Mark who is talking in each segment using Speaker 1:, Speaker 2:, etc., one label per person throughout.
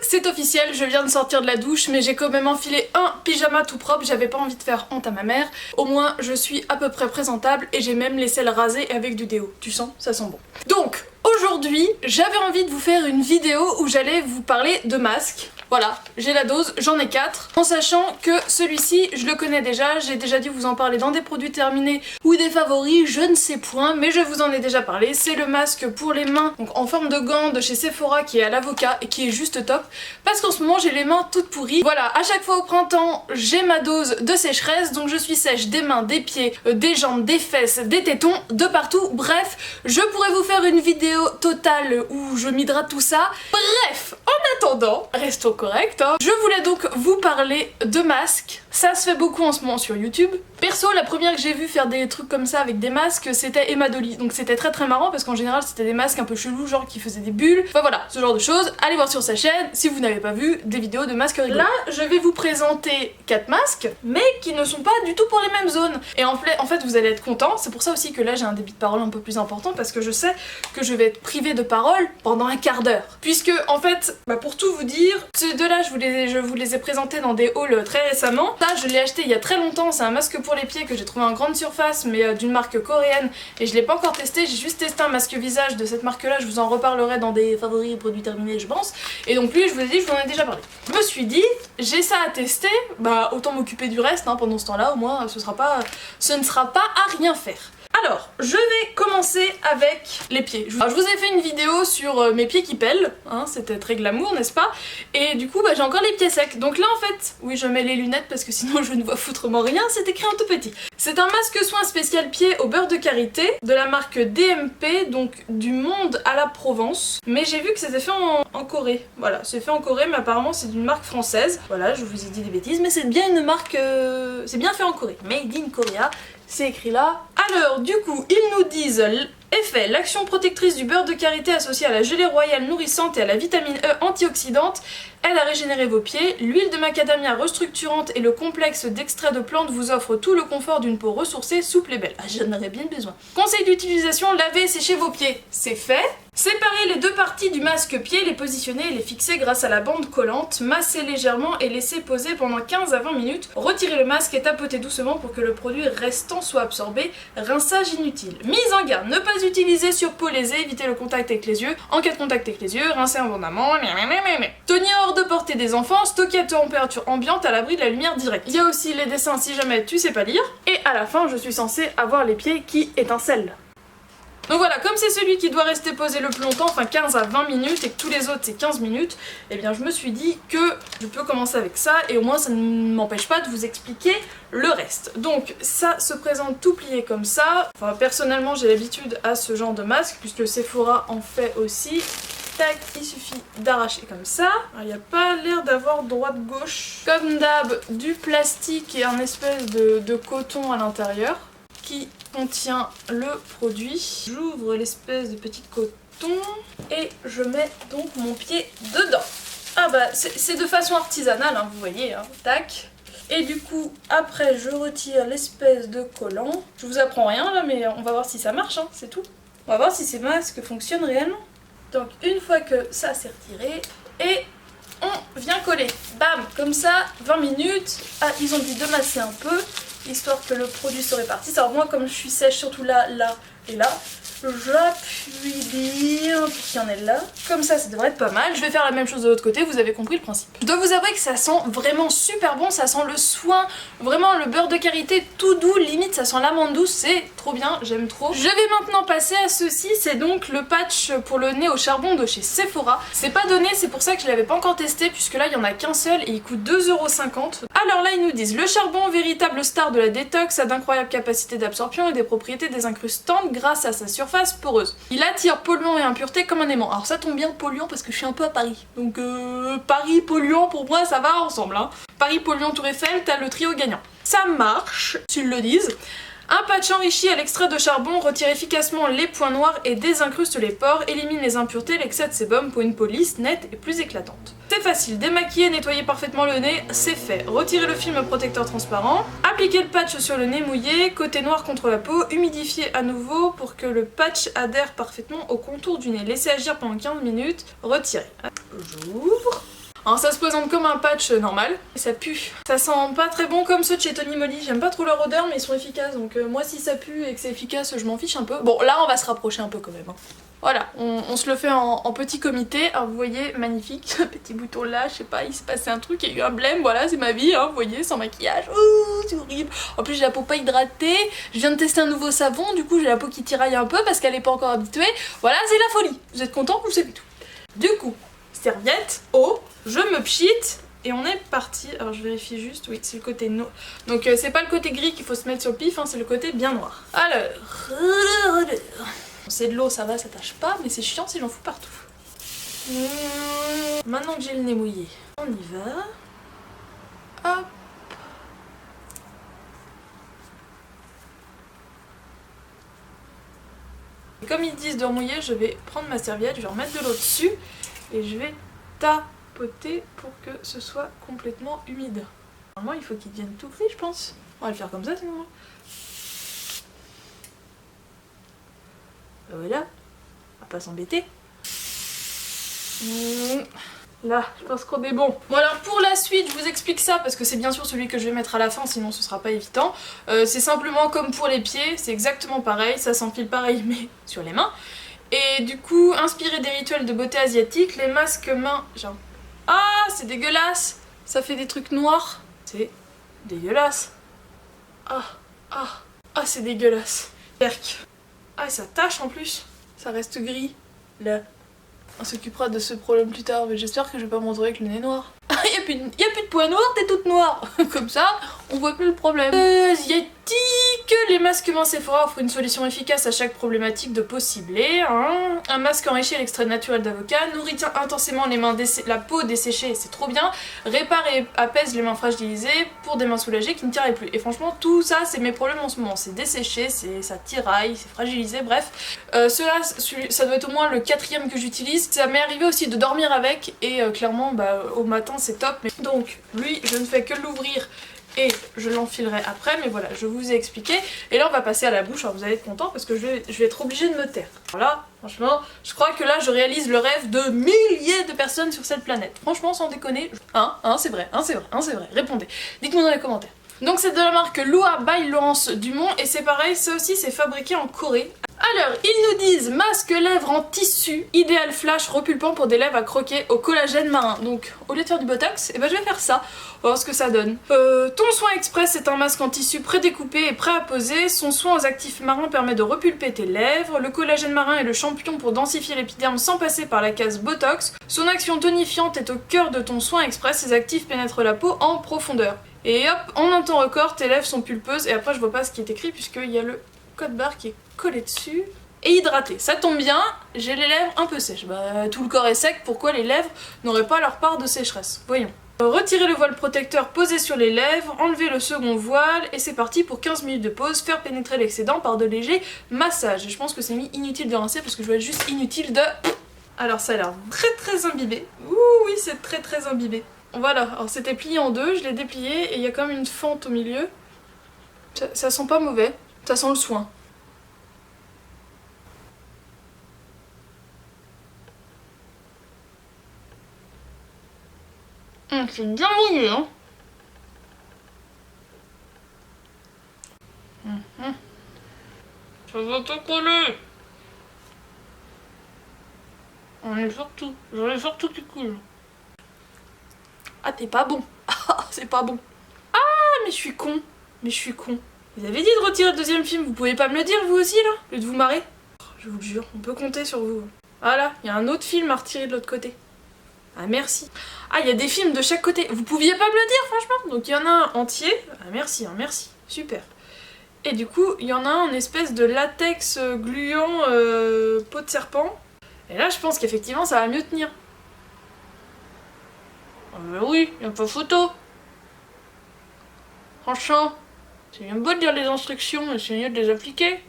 Speaker 1: c'est officiel, je viens de sortir de la douche, mais j'ai quand même enfilé un pyjama tout propre, j'avais pas envie de faire honte à ma mère. Au moins, je suis à peu près présentable et j'ai même les selles rasées avec du déo. Tu sens? Ça sent bon. Donc, aujourd'hui, j'avais envie de vous faire une vidéo où j'allais vous parler de masques. Voilà, j'ai la dose, j'en ai 4, en sachant que celui-ci, je le connais déjà, j'ai déjà dû vous en parler dans des produits terminés ou des favoris, je ne sais point, mais je vous en ai déjà parlé. C'est le masque pour les mains, donc en forme de gants de chez Sephora qui est à l'avocat et qui est juste top, parce qu'en ce moment j'ai les mains toutes pourries. Voilà, à chaque fois au printemps, j'ai ma dose de sécheresse, donc je suis sèche des mains, des pieds, des jambes, des fesses, des tétons, de partout. Bref, je pourrais vous faire une vidéo totale où je m'hydrate tout ça. Bref, en attendant, restons correct, hein. Je voulais donc vous parler de masques. Ça se fait beaucoup en ce moment sur YouTube. Perso, la première que j'ai vue faire des trucs comme ça avec des masques, c'était Emma Dolly. Donc c'était très marrant parce qu'en général c'était des masques un peu chelous, genre qui faisaient des bulles. Enfin voilà, ce genre de choses. Allez voir sur sa chaîne si vous n'avez pas vu des vidéos de masques rigolos. Là, je vais vous présenter 4 masques, mais qui ne sont pas du tout pour les mêmes zones. Et en fait, vous allez être contents. C'est pour ça aussi que là j'ai un débit de parole un peu plus important parce que je sais que je vais être privée de parole pendant un quart d'heure. Puisque en fait, pour tout vous dire, ces deux-là je vous les ai présentés dans des hauls très récemment. Ça, je l'ai acheté il y a très longtemps, c'est un masque pour les pieds que j'ai trouvé en grande surface, mais d'une marque coréenne, et je l'ai pas encore testé, j'ai juste testé un masque visage de cette marque-là, je vous en reparlerai dans des favoris et produits terminés, je pense. Et donc lui, je vous ai dit, je vous en ai déjà parlé. Je me suis dit, j'ai ça à tester, autant m'occuper du reste, hein, pendant ce temps-là, au moins ce ne sera pas à rien faire. Alors, je vais commencer avec les pieds. Alors, je vous ai fait une vidéo sur mes pieds qui pèlent, hein, c'était très glamour, n'est-ce pas? Et du coup, j'ai encore les pieds secs. Donc là, en fait, oui, je mets les lunettes parce que sinon je ne vois foutrement rien, c'est écrit en tout petit. C'est un masque soin spécial pied au beurre de karité de la marque DMP, donc du Monde à la Provence. Mais j'ai vu que c'était fait en Corée. Voilà, c'est fait en Corée, mais apparemment c'est d'une marque française. Voilà, je vous ai dit des bêtises, mais c'est bien une marque... c'est bien fait en Corée. Made in Korea. C'est écrit là. Alors, du coup, ils nous disent effet, l'action protectrice du beurre de karité associée à la gelée royale nourrissante et à la vitamine E antioxydante aide à régénérer vos pieds. L'huile de macadamia restructurante et le complexe d'extrait de plantes vous offrent tout le confort d'une peau ressourcée, souple et belle. Ah, j'en aurais bien besoin. Conseil d'utilisation, lavez et séchez vos pieds. C'est fait. Séparez les deux parties du masque pied, les positionner et les fixer grâce à la bande collante. Massez légèrement et laissez poser pendant 15 à 20 minutes. Retirez le masque et tapotez doucement pour que le produit restant soit absorbé. Rinçage inutile. Mise en garde, ne pas utiliser sur peau lésée, évitez le contact avec les yeux. En cas de contact avec les yeux, rincez abondamment. Tenir hors de portée des enfants, stocker à température ambiante à l'abri de la lumière directe. Il y a aussi les dessins si jamais tu sais pas lire. Et à la fin, je suis censée avoir les pieds qui étincellent. Donc voilà, comme c'est celui qui doit rester posé le plus longtemps, enfin 15 à 20 minutes, et que tous les autres c'est 15 minutes, eh bien je me suis dit que je peux commencer avec ça, et au moins ça ne m'empêche pas de vous expliquer le reste. Donc ça se présente tout plié comme ça. Enfin personnellement j'ai l'habitude à ce genre de masque, puisque Sephora en fait aussi. Tac, il suffit d'arracher comme ça. Il n'y a pas l'air d'avoir droite-gauche. Comme d'hab, du plastique et un espèce de coton à l'intérieur qui contient le produit. J'ouvre l'espèce de petit coton et je mets donc mon pied dedans. Ah c'est de façon artisanale, hein, vous voyez, hein, tac. Et du coup, après je retire l'espèce de collant. Je vous apprends rien là, mais on va voir si ça marche, hein, c'est tout. On va voir si ces masques fonctionnent réellement. Donc une fois que ça c'est retiré, et on vient coller. Bam, comme ça, 20 minutes. Ah, ils ont dû démasser un peu, histoire que le produit se répartisse. Alors moi, comme je suis sèche, surtout là, là et là, j'appuie bien pour qu'il y en ait là. Comme ça devrait être pas mal. Je vais faire la même chose de l'autre côté, vous avez compris le principe. Je dois vous avouer que ça sent vraiment super bon, ça sent le soin, vraiment le beurre de karité tout doux, limite ça sent l'amande douce, c'est trop bien, j'aime trop. Je vais maintenant passer à ceci, c'est donc le patch pour le nez au charbon de chez Sephora. C'est pas donné, c'est pour ça que je l'avais pas encore testé, puisque là il y en a qu'un seul et il coûte 2,50 €. Alors là ils nous disent, le charbon, véritable star de la détox, a d'incroyables capacités d'absorption et des propriétés désincrustantes grâce à sa surface poreuse. Il attire polluants et impuretés comme un aimant. Alors ça tombe bien, polluant, parce que je suis un peu à Paris. Donc Paris polluant, pour moi ça va ensemble, hein. Paris polluant Tour Eiffel, t'as le trio gagnant. Ça marche, s'ils le disent. Un patch enrichi à l'extrait de charbon retire efficacement les points noirs et désincruste les pores, élimine les impuretés, l'excès de sébum pour une peau lisse, nette et plus éclatante. C'est facile, démaquiller, nettoyer parfaitement le nez, c'est fait. Retirez le film protecteur transparent, appliquez le patch sur le nez mouillé, côté noir contre la peau, humidifiez à nouveau pour que le patch adhère parfaitement au contour du nez. Laissez agir pendant 15 minutes, retirez. J'ouvre. Alors ça se présente comme un patch normal, et ça pue. Ça sent pas très bon comme ceux de chez Tony Moly, j'aime pas trop leur odeur mais ils sont efficaces, donc moi si ça pue et que c'est efficace je m'en fiche un peu. Bon là on va se rapprocher un peu quand même. Hein. Voilà, on se le fait en petit comité, alors vous voyez, magnifique, ce petit bouton là, je sais pas, il s'est passé un truc, il y a eu un blême, voilà c'est ma vie, hein, vous voyez, sans maquillage, ouh c'est horrible. En plus j'ai la peau pas hydratée, je viens de tester un nouveau savon, du coup j'ai la peau qui tiraille un peu parce qu'elle est pas encore habituée, voilà c'est la folie, vous êtes contents, vous savez tout. Du coup, serviette, eau, je me pchite et on est parti. Alors je vérifie juste, oui c'est le côté noir. Donc c'est pas le côté gris qu'il faut se mettre sur le pif, hein, c'est le côté bien noir. Alors, c'est de l'eau, ça va, ça tâche pas, mais c'est chiant si j'en fous partout. Maintenant que j'ai le nez mouillé, on y va. Hop. Et comme ils disent de remouiller, je vais prendre ma serviette, je vais remettre de l'eau dessus et je vais tapoter pour que ce soit complètement humide. Normalement il faut qu'il devienne tout gris je pense. On va le faire comme ça sinon. Voilà, on va pas s'embêter. Là, je pense qu'on est bon. Bon alors pour la suite, je vous explique ça parce que c'est bien sûr celui que je vais mettre à la fin, sinon ce sera pas évident. C'est simplement comme pour les pieds, c'est exactement pareil, ça s'empile pareil mais sur les mains. Et du coup, inspiré des rituels de beauté asiatique, les masques mains, genre... Ah, c'est dégueulasse! Ça fait des trucs noirs. C'est dégueulasse. Ah, c'est dégueulasse. Perc. Ah, et ça tache en plus. Ça reste gris. Là. On s'occupera de ce problème plus tard, mais j'espère que je vais pas me retrouver avec le nez noir. Y'a plus de points noirs, t'es toute noire. Comme ça, on voit plus le problème. Asiatique, les masques mains Sephora offrent une solution efficace à chaque problématique de peau ciblée. Hein. Un masque enrichi à l'extrait naturel d'avocat nourrit intensément les mains la peau desséchée, c'est trop bien. Répare et apaise les mains fragilisées pour des mains soulagées qui ne tiraillent plus. Et franchement, tout ça, c'est mes problèmes en ce moment. C'est desséché, ça tiraille, c'est fragilisé, bref. Ça doit être au moins le 4e que j'utilise. Ça m'est arrivé aussi de dormir avec et clairement, bah, au matin, c'est top. Mais... Donc, lui, je ne fais que l'ouvrir et je l'enfilerai après, mais voilà, je vous ai expliqué. Et là, on va passer à la bouche, alors vous allez être contents parce que je vais être obligée de me taire. Voilà, franchement, je crois que là, je réalise le rêve de milliers de personnes sur cette planète. Franchement, sans déconner, c'est vrai, c'est vrai, répondez. Dites-moi dans les commentaires. Donc c'est de la marque Lua by Laurence Dumont et c'est pareil, ça aussi c'est fabriqué en Corée. Alors, ils nous disent masque lèvres en tissu, idéal flash repulpant pour des lèvres à croquer au collagène marin. Donc, au lieu de faire du botox, je vais faire ça. On va voir ce que ça donne. Ton soin express est un masque en tissu prédécoupé et prêt à poser. Son soin aux actifs marins permet de repulper tes lèvres. Le collagène marin est le champion pour densifier l'épiderme sans passer par la case botox. Son action tonifiante est au cœur de ton soin express. Ses actifs pénètrent la peau en profondeur. Et hop, en un temps record, tes lèvres sont pulpeuses. Et après, je vois pas ce qui est écrit puisqu'il y a le code barre qui est collé dessus. Et hydraté, ça tombe bien, j'ai les lèvres un peu sèches. Bah, tout le corps est sec, pourquoi les lèvres n'auraient pas leur part de sécheresse? Voyons. Retirer le voile protecteur posé sur les lèvres, enlever le second voile, et c'est parti pour 15 minutes de pause, faire pénétrer l'excédent par de légers massages. Et je pense que c'est mis inutile de rincer parce que je vois juste inutile de... Alors ça a l'air très imbibé. Ouh oui, c'est très imbibé. Voilà, alors c'était plié en deux, je l'ai déplié, et il y a comme une fente au milieu. Ça sent pas mauvais, ça sent le soin. C'est bien mouillé, hein. Ça va te coller. J'en ai surtout qui coule. Ah, t'es pas bon. Ah, c'est pas bon. Ah, mais je suis con. Vous avez dit de retirer le deuxième film, vous pouvez pas me le dire vous aussi là? Au lieu de vous marrer. Je vous le jure, on peut compter sur vous. Voilà, il y a un autre film à retirer de l'autre côté. Ah merci. Ah, il y a des films de chaque côté. Vous pouviez pas me le dire franchement. Donc il y en a un entier. Ah merci, merci. Super. Et du coup, il y en a un en espèce de latex gluant peau de serpent. Et là, je pense qu'effectivement, ça va mieux tenir. Oui, il n'y a pas photo. Franchement, c'est bien beau de lire les instructions, mais c'est mieux de les appliquer.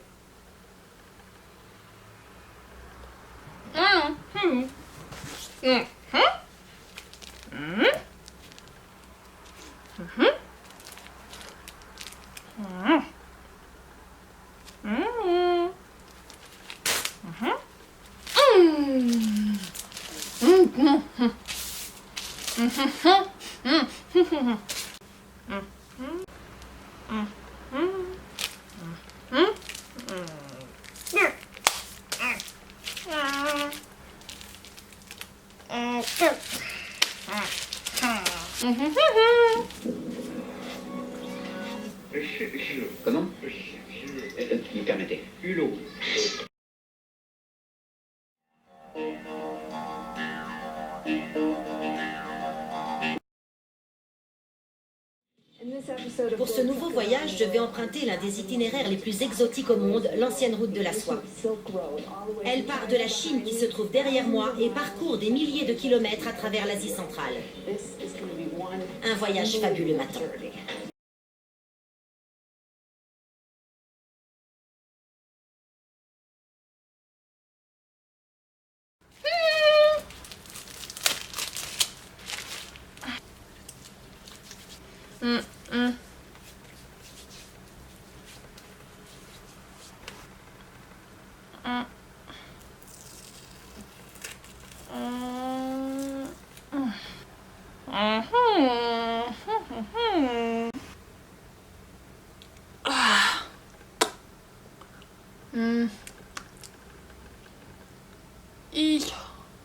Speaker 2: Comment? Vous permettez. Hulot.
Speaker 3: Pour ce nouveau voyage, je vais emprunter l'un des itinéraires les plus exotiques au monde, l'ancienne route de la soie. Elle part de la Chine qui se trouve derrière moi et parcourt des milliers de kilomètres à travers l'Asie centrale. Un voyage fabuleux m'attend.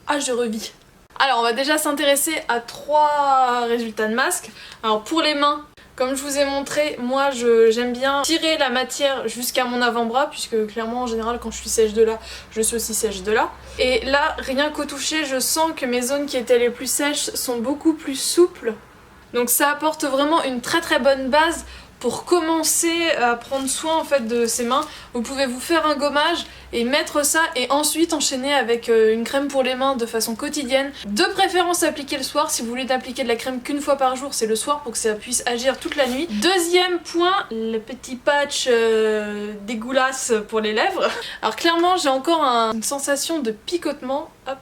Speaker 1: Ah, je revis. Alors, on va déjà s'intéresser à 3 résultats de masque. Alors, pour les mains, comme je vous ai montré, moi j'aime bien tirer la matière jusqu'à mon avant-bras, puisque clairement en général quand je suis sèche de là, je suis aussi sèche de là. Et là, rien qu'au toucher, je sens que mes zones qui étaient les plus sèches sont beaucoup plus souples. Donc ça apporte vraiment une très très bonne base pour commencer à prendre soin en fait de ses mains. Vous pouvez vous faire un gommage et mettre ça et ensuite enchaîner avec une crème pour les mains de façon quotidienne. De préférence appliquer le soir. Si vous voulez n'appliquer de la crème qu'une fois par jour, c'est le soir pour que ça puisse agir toute la nuit. Deuxième point, le petit patch dégueulasse pour les lèvres. Alors clairement j'ai encore une sensation de picotement, hop,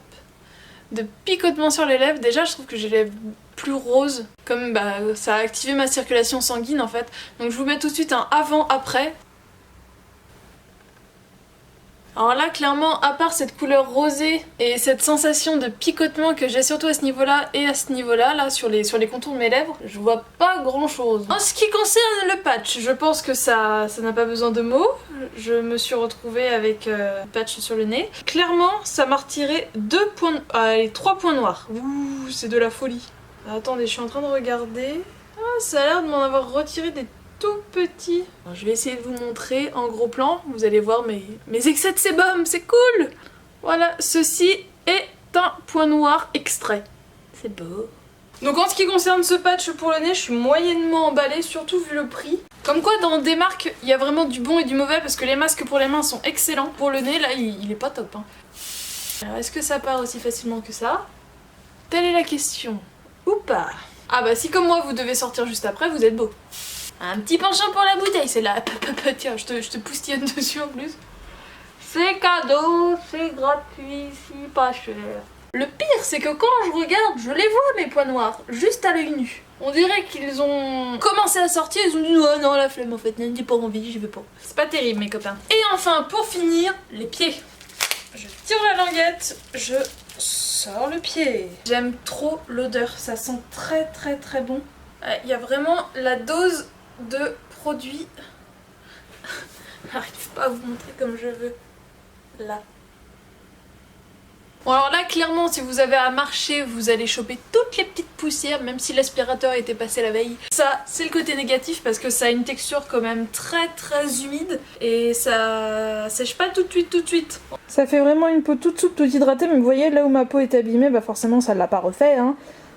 Speaker 1: de picotement sur les lèvres. Déjà je trouve que j'ai les lèvres plus roses, comme ça a activé ma circulation sanguine en fait. Donc je vous mets tout de suite un avant-après. Alors là clairement, à part cette couleur rosée et cette sensation de picotement que j'ai surtout à ce niveau-là et à ce niveau-là, là sur les contours de mes lèvres, je vois pas grand chose. En ce qui concerne le patch, je pense que ça n'a pas besoin de mots. Je me suis retrouvée avec un patch sur le nez. Clairement, ça m'a retiré 3 points noirs. Ouh, c'est de la folie. Attendez, je suis en train de regarder. Ah, ça a l'air de m'en avoir retiré des tout petits. Alors, je vais essayer de vous montrer en gros plan. Vous allez voir mes excès de sébum, c'est cool. Voilà, ceci est un point noir extrait. C'est beau. Donc en ce qui concerne ce patch pour le nez, je suis moyennement emballée, surtout vu le prix. Comme quoi dans des marques, il y a vraiment du bon et du mauvais parce que les masques pour les mains sont excellents. Pour le nez, là, il est pas top. Hein. Alors est-ce que ça part aussi facilement que ça? Telle est la question. Ou pas. Ah bah si comme moi vous devez sortir juste après, vous êtes beau. Un petit penchant pour la bouteille, c'est là. Tiens, je te poustillonne dessus en plus. C'est cadeau, c'est gratuit, c'est pas cher. Le pire c'est que quand je regarde, je les vois mes points noirs, juste à l'œil nu. On dirait qu'ils ont commencé à sortir, ils ont dit oh non la flemme en fait, j'ai pas envie, j'y vais pas. C'est pas terrible mes copains. Et enfin pour finir, les pieds. Je tire la languette, je sors le pied. J'aime trop l'odeur, ça sent très très très bon. Il y a vraiment la dose de produit. J'arrive pas à vous montrer comme je veux. Là. Bon alors là clairement si vous avez à marcher vous allez choper toutes les petites poussières même si l'aspirateur était passé la veille. Ça c'est le côté négatif parce que ça a une texture quand même très très humide et ça sèche pas tout de suite. Ça fait vraiment une peau toute souple, toute hydratée mais vous voyez là où ma peau est abîmée bah forcément ça l'a pas refait hein.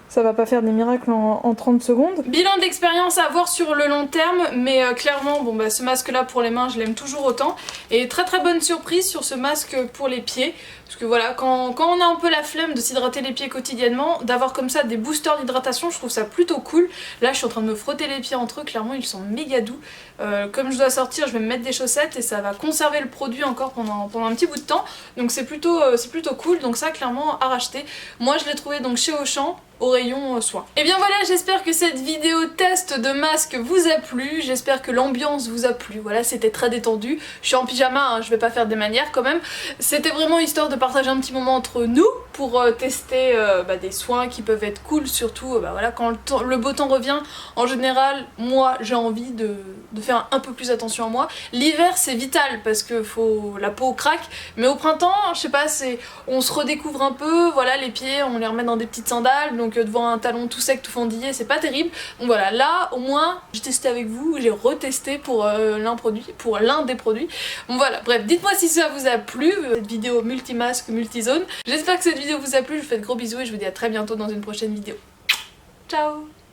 Speaker 1: Ça va pas faire des miracles en 30 secondes. Bilan d'expérience à avoir sur le long terme, mais clairement, bon bah ce masque là pour les mains, je l'aime toujours autant. Et très très bonne surprise sur ce masque pour les pieds. Parce que voilà, quand on a un peu la flemme de s'hydrater les pieds quotidiennement, d'avoir comme ça des boosters d'hydratation, je trouve ça plutôt cool. Là je suis en train de me frotter les pieds entre eux, clairement ils sont méga doux. Comme je dois sortir, je vais me mettre des chaussettes et ça va conserver le produit encore pendant un petit bout de temps. Donc c'est plutôt cool, donc ça clairement à racheter. Moi je l'ai trouvé donc chez Auchan, au rayon soins. Et bien voilà, j'espère que cette vidéo test de masque vous a plu, j'espère que l'ambiance vous a plu, voilà c'était très détendu, je suis en pyjama, hein, je vais pas faire des manières quand même, c'était vraiment histoire de partager un petit moment entre nous pour tester des soins qui peuvent être cool, surtout voilà, quand le beau temps revient. En général, moi j'ai envie de faire un peu plus attention à moi. L'hiver c'est vital parce que la peau craque, mais au printemps, je sais pas, on se redécouvre un peu, voilà, les pieds on les remet dans des petites sandales, donc devant un talon tout sec, tout fendillé, c'est pas terrible. Donc voilà, là au moins j'ai testé avec vous, j'ai retesté pour l'un des produits. Bon voilà, bref, dites-moi si ça vous a plu, cette vidéo multimasque, multizone. J'espère que cette vidéo vous a plu, je vous fais de gros bisous et je vous dis à très bientôt dans une prochaine vidéo. Ciao!